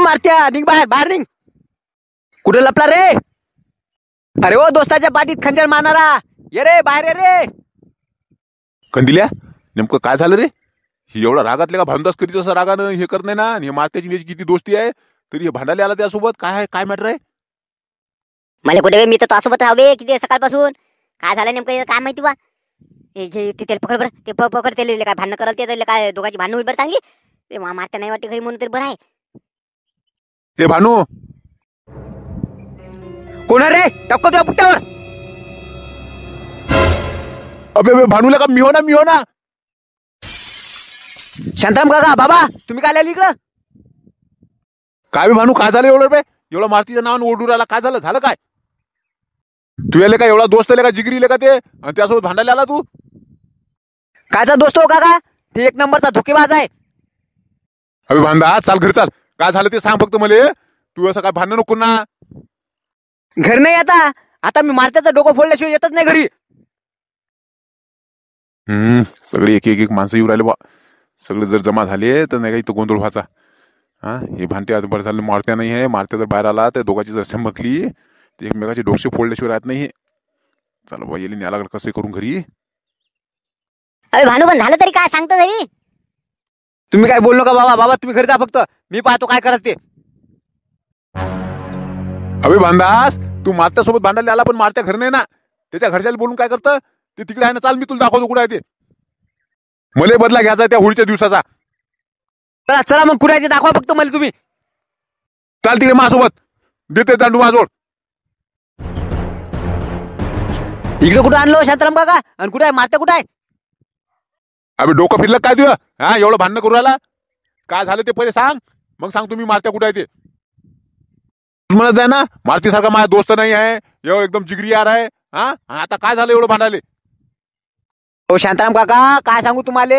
मारत्या निघ बाहेर बाहेर निघ. कुठे लपला रे? अरे ओ दोस्ताच्या पाठीत खंजर मारणारा, ये रे बाहेर ये रे. कंदिल्या नेमकं काय झालं रे? ही एवढा रागातले का भांडास करीत असं रागानं हे करत नाही ना. आणि हे मारत्याची याची किती दोस्ती आहे तरी हे भांडायला आला त्यासोबत. काय मॅटर आहे? मला कुठे मी तर त्यासोबत हवे किती सकाळपासून. काय झालं नेमकं काय माहिती बा. ते पकड बरं, ते पकड त्याला काय भांडणं कराल ते काय दोघांची भांडणं होईल बरं चांगली. ते मारत्या नाही वाटते घरी म्हणून तरी बरं आहे. हे भानू कोण रे? टक्को तुझ्या पुट्ट्यावर. अबे भानूला का मी हो ना. शांताराम काका बाबा तुम्ही काय आले इकडं? काय बे भानू काय झालं एवढं बे? एवढा मारतीचं नाव ओरडू राहिला. काय झालं काय? तू याले का एवढा दोस्त का जिगरी का ते आणि त्यासोबत भांडायला आला तू? कायचा दोस्त हो काका? ते एक नंबरचा धोकेबाज आहे. अबे भांडा चाल घरी चाल. काय झालं ते सांग फक्त मला. तू असं काय भांडण नको ना. घर नाही आता मी मारत्याचं डोकं फोडल्याशिवाय येतच नाही घरी. सगळे एक माणसं येऊ राहिले बा. सगळे जर जमा झाले तर नाही का इथं गोंधळ व्हायचा. हा हे भांडते आता बरं झालं मारत्या नाही आहे. मारत्या जर बाहेर आला तर दोघांची जर चमकली ते एकमेकाचे डोसे फोडल्याशिवाय राहत नाही. चला बा येईल न्याला कसं करून घरी. अरे भानू पण झालं तरी काय सांगतो तरी. तुम्ही काय बोलू नका बाबा तुम्ही घरी जा फक्त. मी पाहतो काय करत ते. अबे भांडास तू मारत्यासोबत भांडायला आला पण मारत्या घर नाही ना. त्याच्या घरच्याला बोलून काय करतं ते तिकडे आहे ना. चाल मी तुला दाखवतो कुठे आहे ते. मले बदला घ्यायचा त्या होळीच्या दिवसाचा. चला मग कुठे आहे ते दाखवा फक्त मला तुम्ही. चाल तिकडे माझ्यासोबत देते दांडू माझोड. इकडे कुठं आणलो शांताराम काका? आणि कुठे आहे मारत्या कुठे आहे? अबे डोकं फिरलं काय तुझं? हा एवढं भांडणं करू राहिला. काय झालं ते पहिले सांग मग सांग तुम्ही मारत्या कुठे आहे ते. म्हणत जाय ना मारतीसारखा माझा दोस्त नाही आहे. एवढं एकदम जिगरी यार आहे. हा आता काय झालं एवढं भांडायले? हो शांताराम काका काय सांगू तुम्हाला.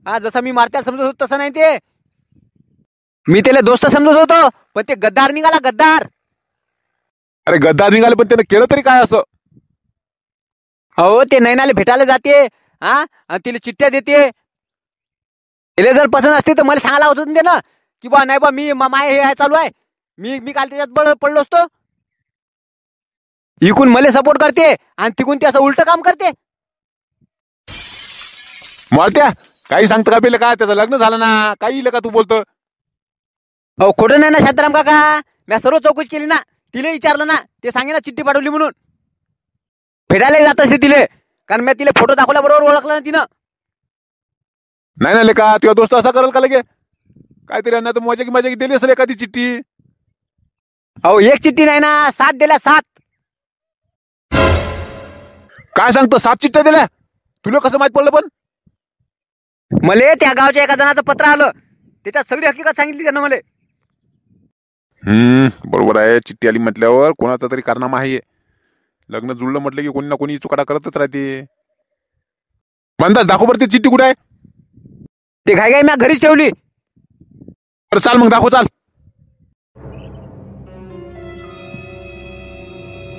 हा जसं मी मारत्याला समजत होतो तसं नाही ते. मी त्याला दोस्त समजत होतो पण ते गद्दार निघाला गद्दार. अरे गद्दार निघाले पण त्यानं केलं तरी काय असं? हो ते नैनाले भेटायला जाते. हा आणि तिला चिठ्ठ्या देते. तिला जर पसंत असते तर मला सांगायला होतं ते ना की बा नाही बा मी माय हे चालू आहे. मी काल त्याच्यात पडलो असतो. इकून मला सपोर्ट करते आणि तिकून ते असं उलट काम करते. मारत्या काही सांगतं का बेले? काय त्याचं लग्न झालं ना काही का तू बोलतो? हो खोटं नाही ना शांताराम काका. मी सर्व चौकशी केली ना. तिला विचारलं ना ते सांगे ना चिठ्ठी पाठवली म्हणून. भेटायला जात असते तिले कारण मी तिला फोटो दाखवल्याबरोबर ओळखलं ना तिनं. नाही का तुझा दोस्त असा करेल का लगे? काहीतरी अन्ना तर मजा की दिली असेल एखादी चिठ्ठी. अहो एक चिठ्ठी नाही ना 7 दिल्या 7. काय सांगतो 7 चिठ्ठ्या दिल्या? तुला कसं माहित पडलं पण? मले त्या गावच्या एका जणाचं पत्र आलं त्याच्यात सगळी हकीकत सांगितली त्यानं मला. बरोबर आहे. चिठ्ठी आली म्हटल्यावर कोणाचा तरी कारनामा आहे. लग्न जुळलं म्हटलं की कोणी ना कोणी चुकाटा करतच राहते. म्हणतास दाखव बरं ती चिठ्ठी कुठे आहे? ते काय मी घरीच ठेवली. बरं चाल मग दाखव चाल.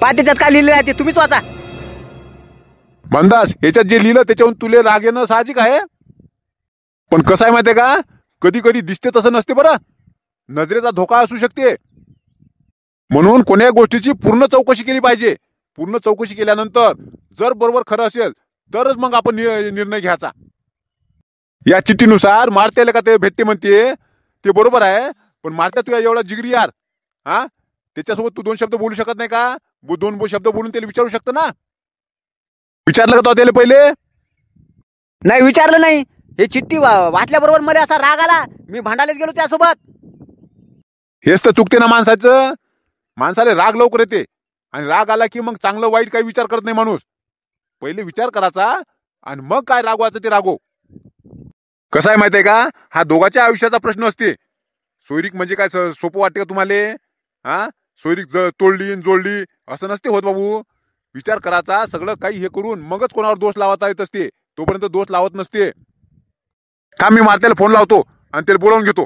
पा त्याच्यात काय लिहिलेलं आहे ते तुम्हीच वाचा. म्हणतास याच्यात जे लिहिलं त्याच्याहून तुले राग येणं साहजिक आहे. पण कसं आहे माहितीये का कधी कधी दिसते तसं नसते बरं. नजरेचा धोका असू शकते. म्हणून कोण्या गोष्टीची पूर्ण चौकशी केली पाहिजे. पूर्ण चौकशी केल्यानंतर जर बरोबर खरं असेल तरच मग आपण निर्णय घ्यायचा. या चिठ्ठीनुसार मारत्याला का ते भेटते म्हणते ते बरोबर आहे. पण मारत्या तुझ्या एवढा जिगरी यार हा त्याच्यासोबत तू 2 शब्द बोलू शकत नाही का? 2 शब्द बोलून त्याला विचारू शकतो ना. विचारलं का तो त्याला पहिले? नाही विचारलं नाही. हे चिठ्ठी वाचल्याबरोबर मला असा राग आला मी भांडायलाच गेलो त्यासोबत. हेच तर चुकते ना माणसाचं. माणसाला राग लवकर येते आणि राग आला की मग चांगलं वाईट काही विचार करत नाही माणूस. पहिले विचार करायचा आणि मग काय रागवायचं ते रागो. कसं आहे माहितीये का हा दोघांच्या आयुष्याचा प्रश्न असते. सोयरीक म्हणजे काय सोपं वाटते का तुम्हाला? हा सोयरीक तोडली जोडली असं नसते होत बाबू. विचार करायचा सगळं काही हे करून मगच कोणावर दोष लावता येत असते. तोपर्यंत दोष लावत नसते. थांब मी मारत्याला फोन लावतो आणि त्याला बोलावून घेतो.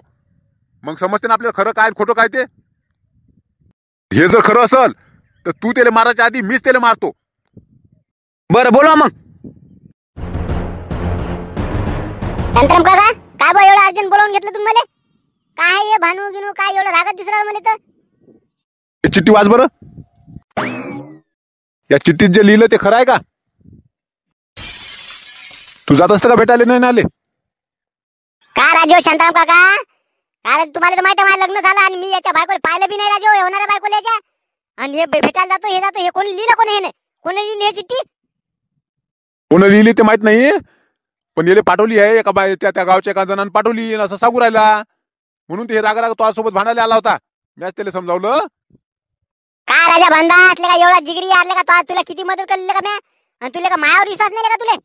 मग समजते ना आपल्याला खरं काय खोटं काय ते. हे जर खरं असेल तर तू त्याला मारायच्या आधी मीच त्याला मारतो. बरं बोलवा मग. शांताराम काका काय बा एवढं अर्जंट बोलावून घेतलं तुम्ही मला? काय हे भानू गिनू काय एवढं रागत दिसला मला तर. हे चिठ्ठी वाच बरं. या चिठ्ठीत जे लिहिलं ते खरं आहे का? तू जात असतं का भेटायला नाही आले? का राजू शांताराम काका, अरे तुम्हाला तर माहिती आहे माझं लग्न झालं आणि मी याच्या बायकोला पाहिलं बी नाही राजू, होणाऱ्या बायकोला याच्या. आणि हे भेटायला जातो, हे जातो, हे कोणी लिहिलं, कोणी हे नाही कोणी लिहिली हे चिठ्ठी? कोण लिहिली ते माहित नाही, पण याला पाठवली आहे एका त्या गावच्या एका जणांनी पाठवली असं सांगू राहिला. म्हणून ते राग राग तो सोबत भांडायला आला होता. मॅच त्याला समजावलं. काय राजा बांधा असले का एवढा जिगरी आले का तुला किती मदत करले का म्या, आणि तुला का मायावर विश्वास नाही का तुले?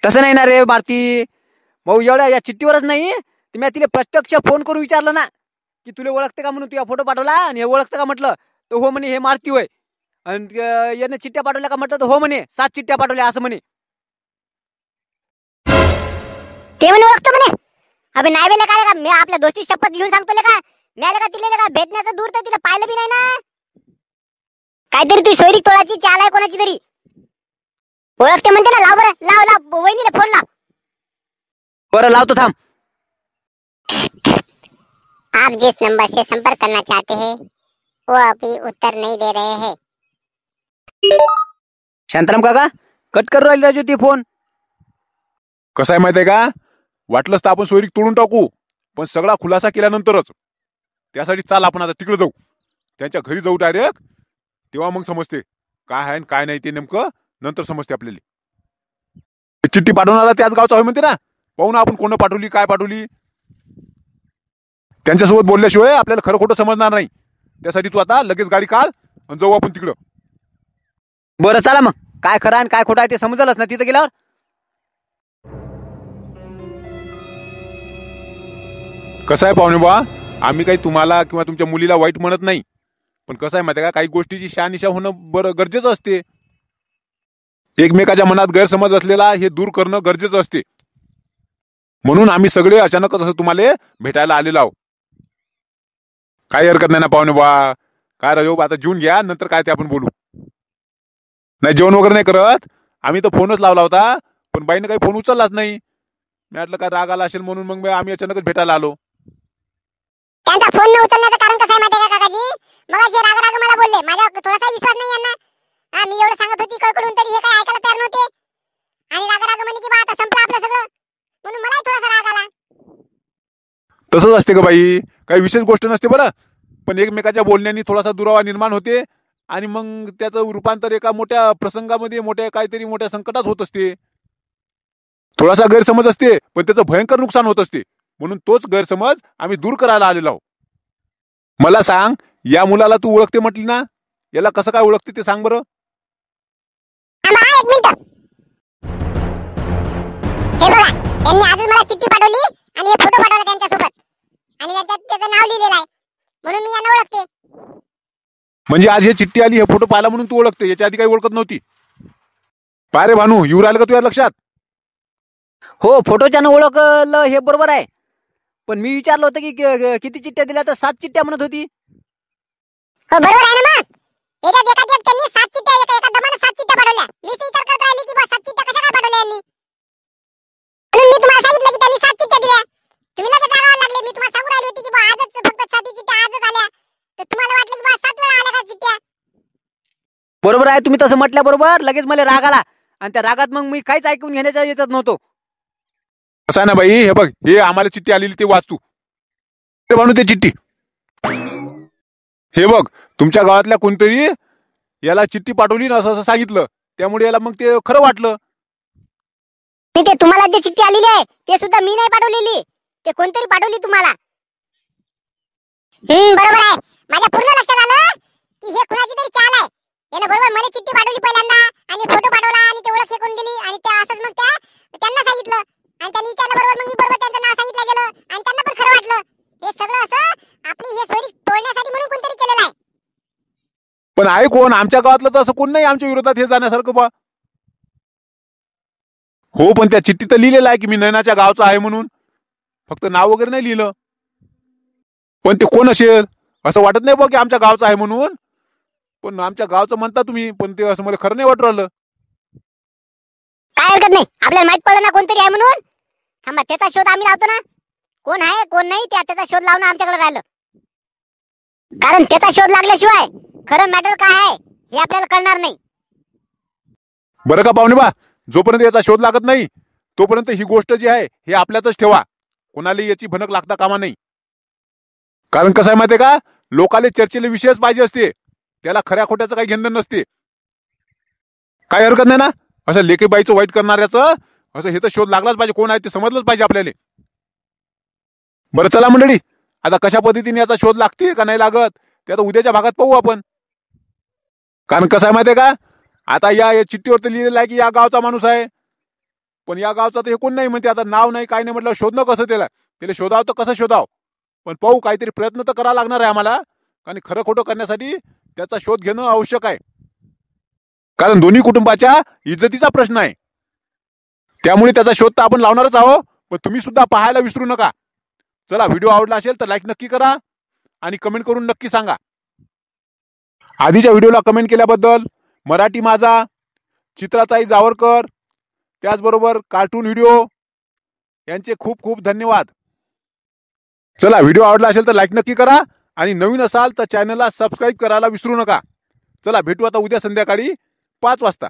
तसं नाही ना रे भारती भाऊ, एवढ्या या चिठ्ठीवरच नाही तर मी तिला प्रत्यक्ष फोन करून विचारलं ना की तुला ओळखते का म्हणून. तुझा फोटो पाठवला आणि हे ओळखतं का म्हटलं तर हो म्हणे, हे मारती होय. आणि याने चिठ्ठ्या पाठवल्या का म्हटलं तर हो म्हणे, 7 चिठ्ठ्या पाठवल्या असं म्हणे. ते म्हणे ओळखतो म्हणे. अबे नाही बेले काय का, मी आपल्या दोस्ती शपथ घेऊन सांगतो का, मिळालं का तिला का भेटण्याचं दूर तर तिला पाहिलं बी नाही ना. काहीतरी तू सोयरी तोळाची चाल आहे कोणाची तरी. ओळखते म्हणते ना, लाव बरं, लाव लाव वहिनीला फोन लाव. बरं लावतो थांब. आप जिस नंबर से संपर्क करना चाहते हैं वो अभी उत्तर नहीं दे रहे हैं. शांताराम काका कट करू राहिले राजू ते फोन. कसं आहे माहित आहे का, वाटलंच तर आपण सोयरीक तोडून टाकू, पण सगळा खुलासा केल्यानंतरच. त्यासाठी चाल आपण आता तिकडे जाऊ, त्यांच्या घरी जाऊ डायरेक्ट. तेव्हा मग समजते काय आहे काय नाही ते, नेमकं नंतर समजते आपल्याला. चिठ्ठी पाठवणारा त्याच गावचा होय म्हणते ना. पाहू ना आपण कोण पाठवली काय पाठवली. त्यांच्यासोबत बोलल्याशिवाय आपल्याला खरं खोटं समजणार नाही. त्यासाठी तू आता लगेच गाडी काढ आणि जाऊ आपण तिकडं. बरं चला मग, काय खरं आणि काय खोटं आहे ते समजलंच ना तिथं गेल्यावर. कसं आहे पाहुणे बा, आम्ही काही तुम्हाला किंवा तुमच्या मुलीला वाईट म्हणत नाही, पण कसं आहे माहिती आहे का, काही गोष्टीची शहानिशा होणं बरं गरजेचं असते. एकमेकाच्या मनात गैरसमज असलेला हे दूर करणं गरजेचं असते. म्हणून आम्ही सगळे अचानकच असं तुम्हाला भेटायला आलेलो आहोत. काही हरकत नाही ना पाहुणे बा. काय राजू आता जेवून घ्या, नंतर काय ते आपण बोलू. नाही जेवण वगैरे नाही करत आम्ही, तर फोनच लावला होता पण बाईने काही फोन उचललाच नाही. मी म्हटलं काय राग आला असेल म्हणून मग आम्ही अचानकच भेटायला आलो. त्यांचा फोन न उचलण्याचं कारण कसं आहे माहिती आहे का काकाजी, मग असे राग राग मला बोलले, माझ्यावर थोडासा विश्वास नाही यांना. मी एवढं सांगत होती कळकडून तरी हे काय ऐकायला तयार नव्हते. आणि राग राग म्हणे की बा आता संपलं आपलं सगळं, म्हणून मलाही थोडासा राग आला. तसंच असते का बाई, काही विशेष गोष्ट नसते बरं, पण एकमेकाच्या बोलण्याने थोडासा दुरावा निर्माण होते आणि मग त्याचं रूपांतर एका मोठ्या प्रसंगामध्ये, मोठ्या काहीतरी मोठ्या संकटात होत असते. थोडासा गैरसमज असते पण त्याचं भयंकर नुकसान होत असते. म्हणून तोच गैरसमज आम्ही दूर करायला आलेलो आहोत. मला सांग, या मुलाला तू ओळखते म्हटली ना, याला कसं काय ओळखते ते सांग बरं. एक मिनिट, हे बघा यांनी आजच मला चिठ्ठी पाठवली आणि हे फोटो पाठवला त्यांच्यासोबत, आणि त्याच्यात त्याचं नाव लिहिलेलं आहे, म्हणून मी यांना ओळखते. म्हणजे आज हे चिठ्ठी आली, हे फोटो पाहिला म्हणून तू ओळखते, याच्या आधी काही ओळखत नव्हती. पाय रे भानू, येऊ राहिलं का तुझ्या लक्षात? हो फोटोच्यानं ओळखलं हे बरोबर आहे, पण मी विचारलं होतं की किती चिठ्ठ्या दिल्या तर 7 चिठ्ठ्या म्हणत होती. हो बरोबर आहे ना, मग याच्यात एका त्यांनी 7 चिठ्ठ्या एका दमाने 7 चिठ्ठ्या पाठवल्या. मी विचार करत राहिली की बा 7 चिठ्ठ्या कशा काय पाठवल्या यांनी, म्हणून मी तुम्हाला सांगितलं की त्यांनी 7 चिठ्ठ्या दिल्या. तुम्ही लगेच रागायला लागले. मी तुम्हाला सांगू राहिली होती की बा आजच फक्त 7 चिठ्ठ्या आजच आल्या, तर तुम्हाला वाटलं की बा 7 वेळा आल्या का चिठ्ठ्या. बरोबर आहे, तुम्ही तसं म्हटल्याबरोबर लगेच मला राग आला आणि त्या रागात मग मी काहीच ऐकून घेण्याच्या येतच नव्हतो. असं ना बाई, हे बघ, हे आम्हाला चिठ्ठी आलेली ते वाच तू. म्हणून ते चिठ्ठी हे बघ, तुमच्या गावातल्या कोणतरी याला चिठ्ठी पाठवली ना असं सांगितलं, त्यामुळे याला मग ते खरं वाटलं. ते तुम्हाला जे चिठ्ठी आलेली आहे ते सुद्धा मी नाही पाठवलेली, ते कोणतरी पाठवली तुम्हाला. बरोबर आहे, माझ्या पूर्ण लक्षात आलं की हे कुणाची तरी चाल आहे. याने बरोबर मला चिठ्ठी पाठवली पहिल्यांदा आणि फोटो पाठवला आणि ते ओळख फेकून दिली आणि ते असंच मग त्यांना सांगितलं आणि त्यांनी विचारलं बरोबर, मग मी बरोबर त्यांचं नाव सांगितलं गेलं आणि त्यांना पण खरं वाटलं. हे सगळं असं आपली हे सोयरी तोडण्यासाठी म्हणून कोणतरी केलेलं आहे. पण आहे कोण आमच्या गावातलं, तर असं कोण नाही आमच्या विरोधात हे जाण्यासारखं बा. हो पण त्या चिठ्ठीत लिहिलेलं आहे की मी नैनाच्या गावचा आहे म्हणून, फक्त नाव वगैरे नाही लिहिलं. पण ते कोण असेल असं वाटत नाही बा की आमच्या गावचं आहे म्हणून. पण आमच्या गावचं म्हणता तुम्ही, पण ते असं मला खरं नाही वाटू राहिलं. काय हरकत नाही, आपल्याला माहित पडलं ना कोणतरी आहे म्हणून. थांबा त्याचा शोध आम्ही लावतो ना, कोण आहे कोण नाही त्याचा शोध लावणं आमच्याकडे राहिलं. कारण त्याचा शोध लागल्याशिवाय खरं मॅटर काय आहे हे आपल्याला कळणार नाही. बरं का पाहुणे बा, जोपर्यंत याचा शोध लागत नाही तोपर्यंत ही गोष्ट जी आहे हे आपल्यातच ठेवा. कोणाला याची भनक लागता कामा नाही. कारण कसं आहे माहितीये का, लोकाले चर्चेले विषयच पाहिजे असते, त्याला खऱ्या खोट्याचं काही घेणं नसते. काही हरकत नाही ना असं लेकीबाईचं वाईट करणाऱ्याचं, असं हे तर शोध लागलाच पाहिजे, कोण आहे ते समजलंच पाहिजे आपल्याला. बरं चला मंडळी, आता कशा पद्धतीने याचा शोध लागते का नाही लागत ते आता उद्याच्या भागात पाहू आपण. कारण कसं आहे माहितीये का, आता या चिठ्ठीवर तर लिहिलेलं आहे की या गावचा माणूस आहे, पण या गावचा तर हे कोण नाही म्हणते. आता नाव नाही काय नाही म्हटलं शोधणं कसं, त्याला शोधाव तर कसं शोधाव. पण पाहू, काहीतरी प्रयत्न तर करावा लागणार आहे आम्हाला. कारण खरं खोटं करण्यासाठी त्याचा शोध घेणं आवश्यक आहे. कारण दोन्ही कुटुंबाच्या इज्जतीचा प्रश्न आहे. त्यामुळे त्याचा शोध तर आपण लावणारच आहोत, पण तुम्ही सुद्धा पाहायला विसरू नका. चला, व्हिडिओ आवडला असेल तर लाईक नक्की करा आणि कमेंट करून नक्की सांगा. आधीच्या व्हिडिओला कमेंट केल्याबद्दल मराठी माझा, चित्राताई जावरकर, त्याचबरोबर कार्टून व्हिडिओ यांचे खूप खूप धन्यवाद. चला, व्हिडिओ आवडला असेल तर लाईक नक्की करा आणि नवीन असाल तर चॅनलला सबस्क्राईब करायला विसरू नका. चला, भेटू आता उद्या संध्याकाळी 5 वाजता.